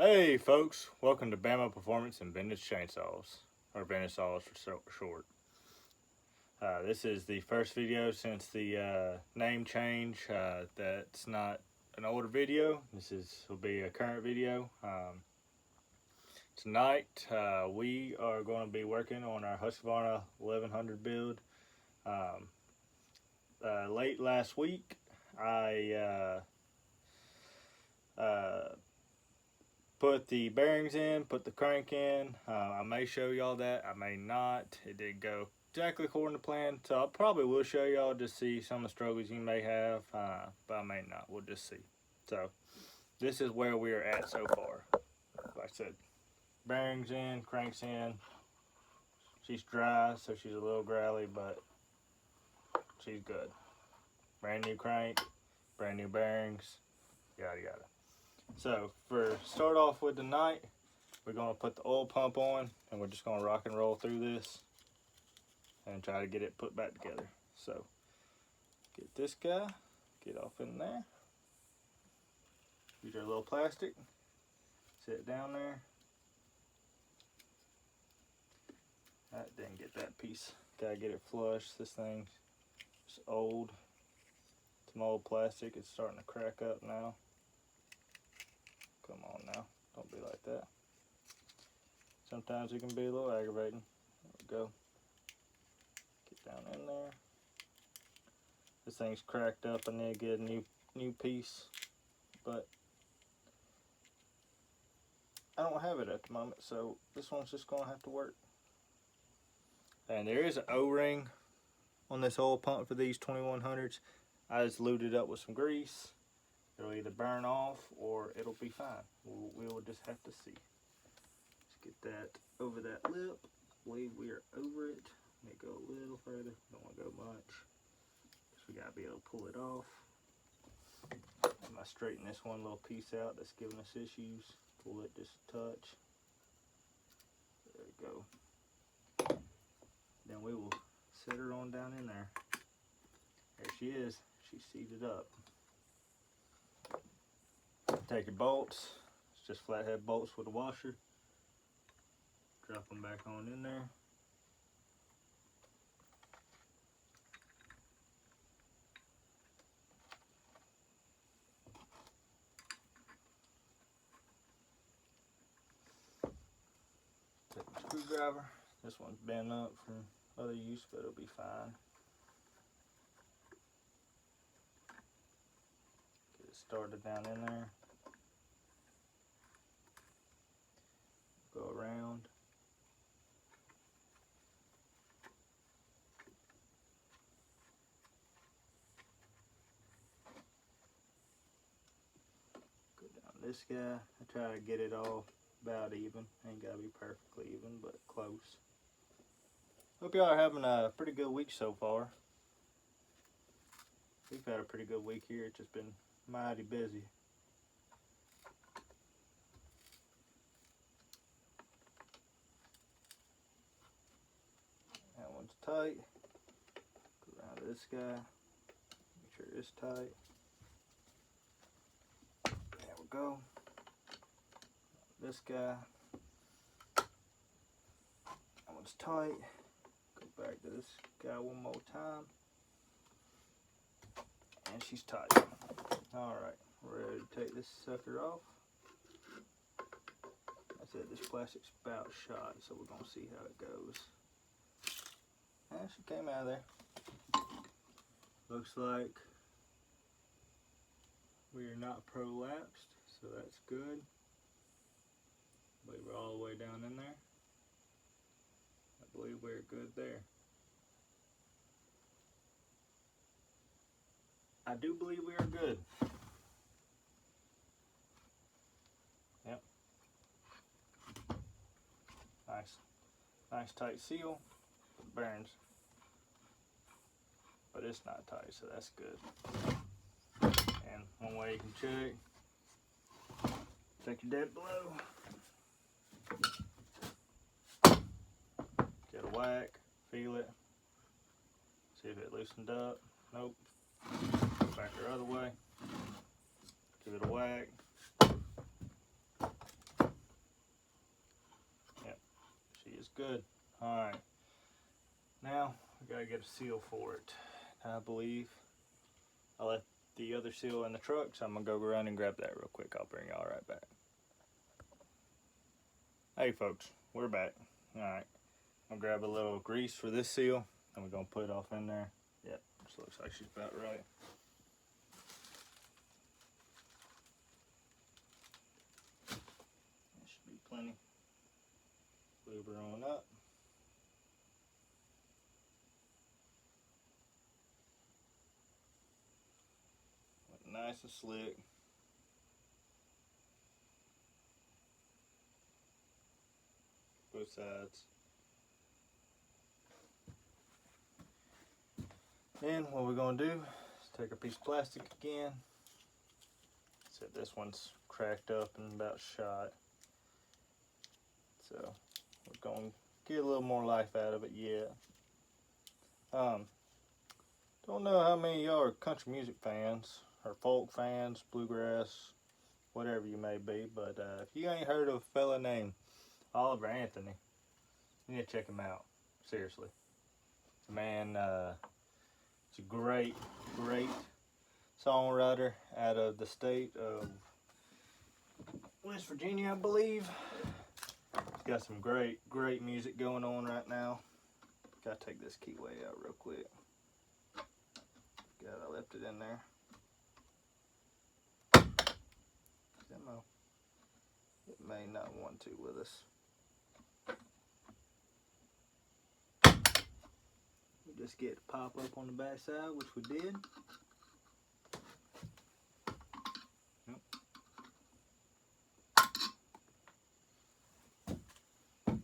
Hey folks, welcome to Bama Performance and Vintage Chainsaws, or Vintage Saws for short. This is the first video since the name change. That's not an older video. Will be a current video. Tonight we are going to be working on our Husqvarna 1100 build. Late last week, I put the bearings in, put the crank in. I may show y'all that, I may not. It didn't go exactly according to plan, so I probably will show y'all to see some of the struggles you may have, but I may not. We'll just see. So this is where we are at so far. Like I said, bearings in, cranks in. She's dry, so she's a little growly, but she's good. Brand new crank, brand new bearings, yada yada. So for start off with tonight, we're going to put the oil pump on, and we're just going to rock and roll through this and try to get it put back together. So get this guy, get off in there, use our little plastic, sit it down there. That didn't get that piece. Gotta get it flush. This thing's old. Some old plastic. It's starting to crack up now. Come on now, don't be like that. Sometimes it can be a little aggravating. There we go. Get down in there. This thing's cracked up. I need to get a new piece, but I don't have it at the moment, so this one's just gonna have to work. And there is an O-ring on this oil pump for these 2100s. I just lubed it up with some grease. It'll either burn off or it'll be fine. We'll just have to see. Let's get that over that lip. I believe we are over it. May go a little further. Don't want to go much. So we gotta be able to pull it off. I'm gonna straighten this one little piece out that's giving us issues. Pull it just a touch. There we go. Then we will set her on down in there. There she is. She's seated up. Take your bolts, it's just flathead bolts with a washer. Drop them back on in there. Take my screwdriver. This one's bent up from other use, but it'll be fine. Get it started down in there. Go around. Go down this guy. I try to get it all about even. Ain't gotta be perfectly even, but close. Hope y'all are having a pretty good week so far. We've had a pretty good week here. It's just been mighty busy. That one's tight. Go around to this guy. Make sure it's tight. There we go. This guy. That one's tight. Go back to this guy one more time. And she's tight. Alright, we're ready to take this sucker off. That's it, this plastic's about shot, so we're going to see how it goes. And she came out of there. Looks like we are not prolapsed, so that's good. I believe we're all the way down in there. I believe we're good there. I do believe we are good. Yep. Nice tight seal. Bearings. But it's not tight, so that's good. And one way you can check your dead blow. Get a whack, feel it. See if it loosened up. Nope. Back the other way. Give it a whack. good. Alright. Now, we gotta get a seal for it. I believe I left the other seal in the truck, so I'm gonna go run and grab that real quick. I'll bring y'all right back. Hey folks, we're back. Alright. I'll grab a little grease for this seal, and we're gonna put it off in there. Yep, this looks like she's about right. That should be plenty. Lube her on up. Nice and slick. Both sides. Then what we're going to do is take a piece of plastic again. So this one's cracked up and about shot. So we're going to get a little more life out of it yet. Don't know how many of y'all are country music fans or folk fans, bluegrass, whatever you may be, but if you ain't heard of a fella named Oliver Anthony, you need to check him out. Seriously. The man, he's a great songwriter out of the state of West Virginia, I believe. He's got some great music going on right now. Gotta take this keyway out real quick. God, I left it in there. Demo. It may not want to with us. We just get to pop up on the back side, which we did. Yep.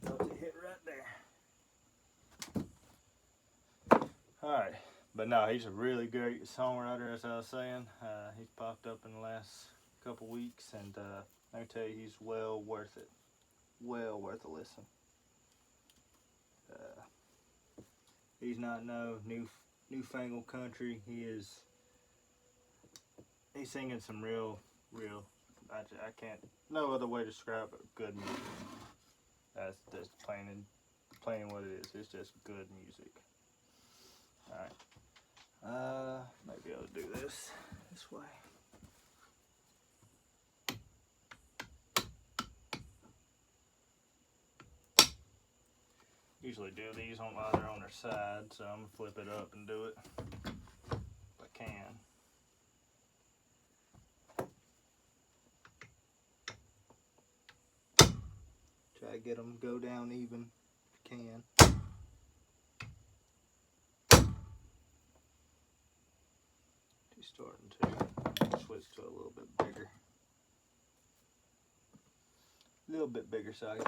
Felt it hit right there. Alright, but no, he's a really great songwriter, as I was saying. He's popped up in the last couple weeks, and I can tell you he's well worth it. Well worth a listen. He's not no newfangled country. He's singing some real, I can't, no other way to describe it, good music. That's plain what it is. It's just good music. Alright. Maybe I'll do this way. Usually do these on either on their side, so I'm gonna flip it up and do it if I can. Try to get them to go down even if you can. She's starting to switch to a little bit bigger. A little bit bigger size.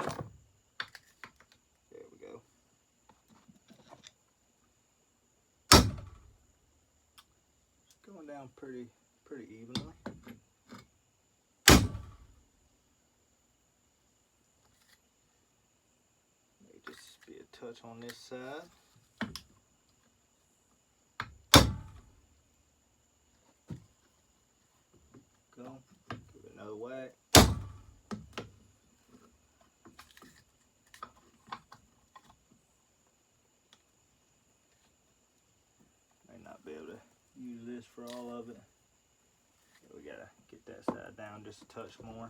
There we go. It's going down pretty evenly. May just be a touch on this side. Go. Give it another whack. May not be able to use this for all of it. So we gotta get that side down just a touch more.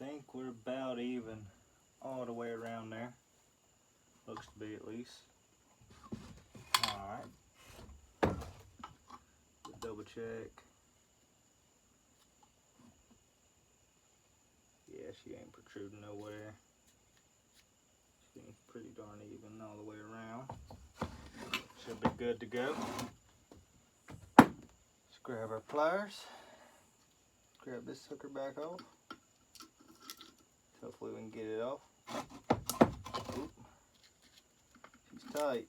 I think we're about even all the way around there. Looks to be, at least. Alright. Double check. Yeah, she ain't protruding nowhere. She seems pretty darn even all the way around. Should be good to go. Let's grab our pliers. Grab this hooker back off. Hopefully we can get it off. Oop. She's tight.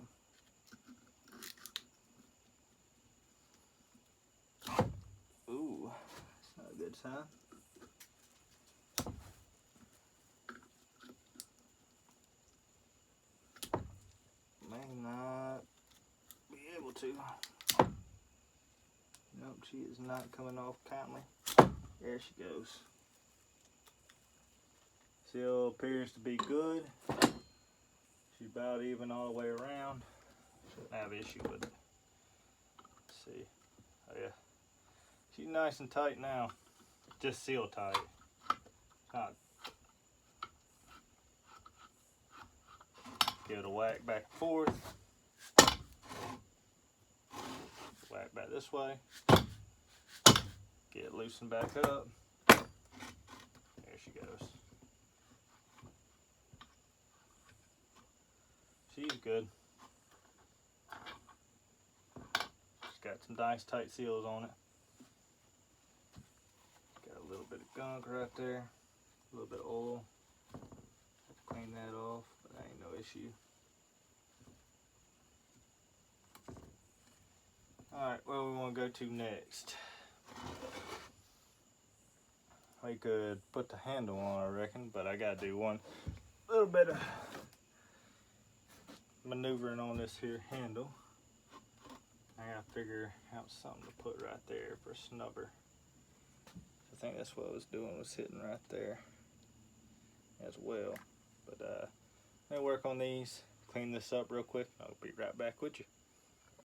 Ooh, that's not a good sign. May not be able to. She is not coming off kindly. There she goes. Seal appears to be good. She's about even all the way around. Shouldn't have issue with it. Let's see. Oh yeah. She's nice and tight now. Just seal tight. Not. Give it a whack back and forth. Whack back this way. Get it loosened back up. There she goes. She's good. She's got some nice tight seals on it. Got a little bit of gunk right there. A little bit of oil. Have to clean that off, but that ain't no issue. Alright, where we want to go to next? We could put the handle on, I reckon, but I gotta do one little bit of maneuvering on this here handle. I gotta figure out something to put right there for a snubber. I think that's what I was doing, was hitting right there as well. But I'm gonna work on these, clean this up real quick, and I'll be right back with you.